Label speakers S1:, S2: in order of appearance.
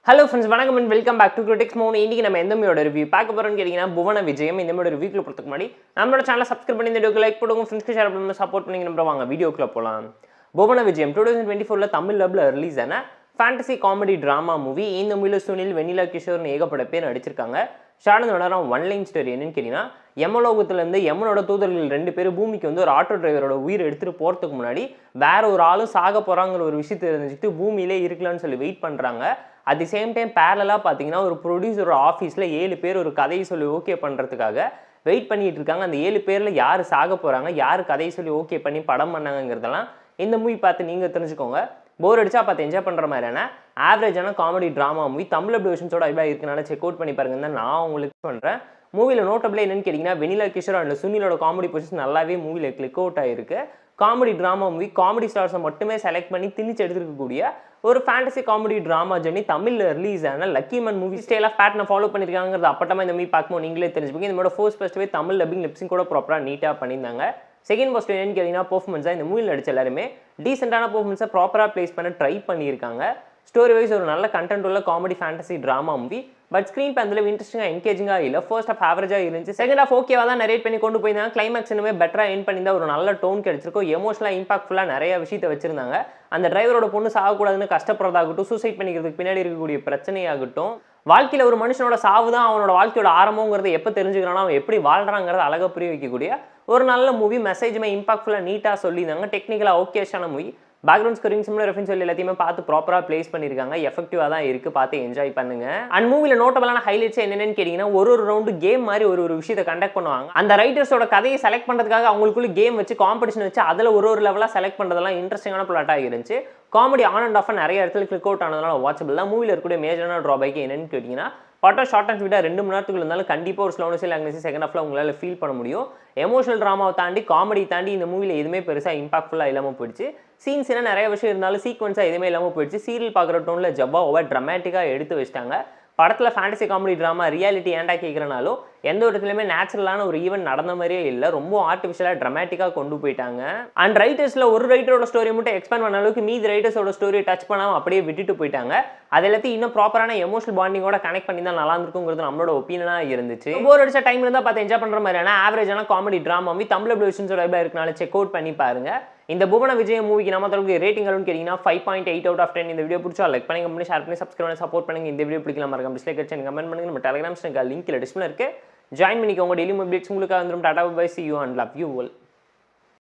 S1: Hello friends, வணக்கம் and welcome back to Critics Mode. இன்னைக்கு நம்ம எந்த மூவியோட ரிவ்யூ பார்க்க போறோம்னு கேட்டிங்கன்னா புவன விஜயம். இந்த மூவியோட ரிவ்யூக்குள்ள போறதுக்கு முன்னாடி நம்மளோட சேனலை சப்ஸ்கிரைப் பண்ணி இந்த வீடியோக்கு லைக் போடுங்க, ஃப்ரெண்ட்ஸ்க்கு ஷேர் பண்ணி சப்போர்ட் பண்ணி நம்ம வாங்க வீடியோக்குள்ள போலாம். புவன விஜயம் 2024ல தமிழ் டப்ல ரிலீஸ் ஆன ஃபேண்டசி காமெடி டிராமா மூவி. இந்த மூவில சுனில், வெண்ணிலா கிஷோர்னு ஏகப்பட்ட பேர் நடிச்சிருக்காங்க. ஷார்ட் நேரம் ஒன் லைன் ஸ்டோரி என்னன்னு கேட்டிங்கன்னா யமலோகத்திலேருந்து யமனோட தூதர்கள் 2 பேர் பூமிக்கு வந்து ஒரு ஆட்டோ டிரைவரோட உயிர் எடுத்துகிட்டு போகிறதுக்கு முன்னாடி வேற ஒரு ஆளும் சாக போகிறாங்கிற ஒரு விஷயத்தை தெரிஞ்சுக்கிட்டு பூமியிலே இருக்கலான்னு சொல்லி வெயிட் பண்ணுறாங்க. அட் தி சேம் டைம் பேரலாக பார்த்தீங்கன்னா ஒரு ப்ரொடியூசரோட ஆஃபீஸில் 7 பேர் ஒரு கதையை சொல்லி ஓகே பண்ணுறதுக்காக வெயிட் பண்ணிட்டு இருக்காங்க. அந்த 7 பேரில் யார் சாக போகிறாங்க, யார் கதையை சொல்லி ஓகே பண்ணி படம் பண்ணாங்கிறதெல்லாம் இந்த மூவி பார்த்து நீங்கள் தெரிஞ்சுக்கோங்க. போர் அடிச்சா பார்த்து என்ஜாய் பண்ணுற மாதிரியான ஆவரேஜான காமெடி ட்ராமா மூவி தமிழ் அப்டேஷன்ஸோட ஐபா இருக்கனால செக் அவுட் பண்ணி பாருங்க தான் நான் உங்களுக்கு பண்ணுறேன். மூவியில் நோட்டபிள் என்னன்னு கேட்டிங்கன்னா வெண்ணிலா கிஷோர் அண்ட் சுனிலோட காமெடி பொசிஷன் நல்லாவே மூவியில் கிளிக் அவுட் ஆகிருக்கு. காமெடி ட்ராமா மூவி காமெடி ஸ்டார்ஸை மட்டுமே செலக்ட் பண்ணி திணிச்சு எடுத்துருக்கக்கூடிய ஒரு ஃபேண்டசி காமெடி ட்ராமா ஜர்னி தமிழில் ரிலீஸ் ஆன lucky man movie style of பேட்டர்னை ஃபாலோ பண்ணியிருக்காங்கிறது அப்பட்டமாக இந்த மூவி பார்க்கும்போது நீங்களே தெரிஞ்சுப்பீங்க. இந்த மாதிரி ஃபர்ஸ்ட் ஃபஸ்ட்டுவே தமிழ் டப்பிங் லிப்ஸிங் கூட ப்ராப்பராக நீட்டாக பண்ணியிருந்தாங்க. செகண்ட் ஃபர்ஸ்ட் என்னன்னு கேட்டிங்கன்னா பர்ஃபார்மன்ஸாக இந்த மூவியில் நடிச்ச எல்லாருமே டீசெண்டான பர்ஃபார்மன்ஸை ப்ராப்பராக ப்ளேஸ் பண்ண ட்ரை பண்ணியிருக்காங்க. ஸ்டோரி வைஸ் ஒரு நல்ல கண்டென்ட் உள்ள comedy fantasy drama movie. But screen பந்தில் இன்ட்ரெஸ்டிங்காக என்கேஜிங்காக இல்லை. ஃபர்ஸ்ட் ஆஃப் ஆவரேஜாக இருந்துச்சு. செகண்ட் ஆஃப் ஓகேவாக தான் நரேட் பண்ணி கொண்டு போயிருந்தாங்க. கிளைமேக்ஸ் இன்னுமே பெட்டராக என் பண்ணியிருந்தா ஒரு நல்ல டோன் கிடைச்சிருக்கும். எமோஷனலாக இம்பாக்ட்ஃபுல்லாக நிறைய விஷயத்தை வச்சிருந்தாங்க. அந்த டிரைவரோட பொண்ணு சாகக்கூடாதுன்னு கஷ்டப்படுறதாகட்டும், சூசைட் பண்ணிக்கிறதுக்கு பின்னாடி இருக்கக்கூடிய பிரச்சனையாகட்டும், வாழ்க்கையில் ஒரு மனுஷனோட சாவு தான் அவனோட வாழ்க்கையோட ஆரம்பங்கிறத எப்போ தெரிஞ்சுக்கிறானோ அவன் எப்படி வாழ்றாங்கிறத அழகாக புரிய வைக்கக்கூடிய ஒரு நல்ல மூவி. மெசேஜுமே இம்பாக்ட்ஃபுல்லாக நீட்டாக சொல்லியிருந்தாங்க. டெக்னிக்கலாக ஓகேஷான movie. Background scoring similar reference சொல்லி எல்லாத்தையுமே பார்த்து ப்ராப்பராக ப்ளேஸ் பண்ணியிருக்காங்க. எஃபெக்டிவாக தான் இருக்குது, பார்த்து என்ஜாய் பண்ணுங்க. அண்ட் மூவியில் நோட்டபிளான ஹைலைட்ஸ் என்னென்னு கேட்டிங்கன்னா ஒரு ரவுண்டு கேம் மாதிரி ஒரு விஷயத்தை கண்டக்ட் பண்ணுவாங்க. அந்த ரைட்டர்ஸோட கதையை செலக்ட் பண்ணுறதுக்காக அவங்களுக்குள்ள கேம் வச்சு காம்படிஷன் வச்சு அதில் ஒரு லெவலாக செலக்ட் பண்ணுறதெல்லாம் இன்ட்ரெஸ்டிங்கான பிளாட்டாக இருந்துச்சு. காமெடி ஆன் அண்ட் ஆஃப் நிறைய இடத்துல கிளிக் அவுட் ஆனதுனால வாட்சபிள் தான். மூவியில் இருக்கக்கூடிய மேஜரான ட்ராபேக் என்னன்னு கேட்டிங்கன்னா படம் ஷார்ட் அண்ட் ஸ்வீட்டாக 2 மணி நேரத்துக்கு இருந்தாலும் கண்டிப்பாக ஒரு ஸ்லோனஸ் இல்லை அங்கே செகண்ட் ஹாஃபில் உங்களால் ஃபீல் பண்ண முடியும். எமோஷனல் ட்ராமாவை தாண்டி காமெடி தாண்டி இந்த மூவியில் எதுவுமே பெருசாக இம்பாக்ட்ஃபுல்லாக இல்லாமல் போயிடுச்சு. சீன்ஸ் என்ன நிறைய விஷயம் இருந்தாலும் சீக்வன்ஸாக எதுவுமே இல்லாமல் போயிடுச்சு. சீரியல் பார்க்குற டோனில் ஜப்பா ஓவர் ட்ரமேட்டிக்காக எடுத்து வச்சிட்டாங்க. படத்தில் ஃபேண்டசி காமெடி ட்ராமா ரியாலிட்டி ஏண்டா கேட்குறனாலும் எந்த ஒரு இடத்துலையுமே நேச்சுரலான ஒரு ஈவெண்ட் நடந்த மாதிரியே இல்லை. ரொம்ப ஆர்டிஃபிஷியலாக ட்ரமேட்டிக்காக கொண்டு போயிட்டாங்க. அண்ட் ரைட்டர்ஸில் ஒரு ரைட்டரோட ஸ்டோரியை மட்டும் எக்ஸ்பேண்ட் பண்ண அளவுக்கு மீதி ரைட்டர்ஸோட ஸ்டோரியை டச் பண்ணாமல் அப்படியே விட்டுட்டு போயிட்டாங்க. அது எல்லாத்தையும் இன்னும் ப்ராப்பரான எமோஷனல் பாண்டிங்கோட கனெக்ட் பண்ணி தான் நல்லா இருந்திருக்குங்கிறது நம்மளோட ஒப்பீனியனாக இருந்துச்சு. போர் அடிச்ச டைம் இருந்தால் பார்த்து என்ஜாய் பண்ணுற மாதிரியான ஆவரேஜான காமெடி ட்ராமா மூவி தமிழ் அப்டேஷன்ஸோட இருக்கனால செக் அவுட் பண்ணி பாருங்க. இந்த புவன விஜயம் மூவிக்கு நம்ம தரப்புக்கு ரேட்டிங் அளவுன்னு கேட்டிங்கன்னா 5.8 out of 10. இந்த வீடியோ பிடிச்சா லைக் பண்ணி ஷேர் பண்ணி சப்ஸ்கிரைப் பண்ணி சப்போர்ட் பண்ணுங்க. இந்த வீடியோ பிடிக்கலாம் மறக்காம டிஸ்லைக் அடிச்சு கமெண்ட் பண்ணுங்க. நம்ம டெலிகிராம் லிங்க் டிஸ்பிளே இருக்கு, ஜாயின் பண்ணிக்கோங்க. டெய்லி அப்டேட்ஸ் உங்களுக்கு வந்துடும். Tata bye, see you and love you all.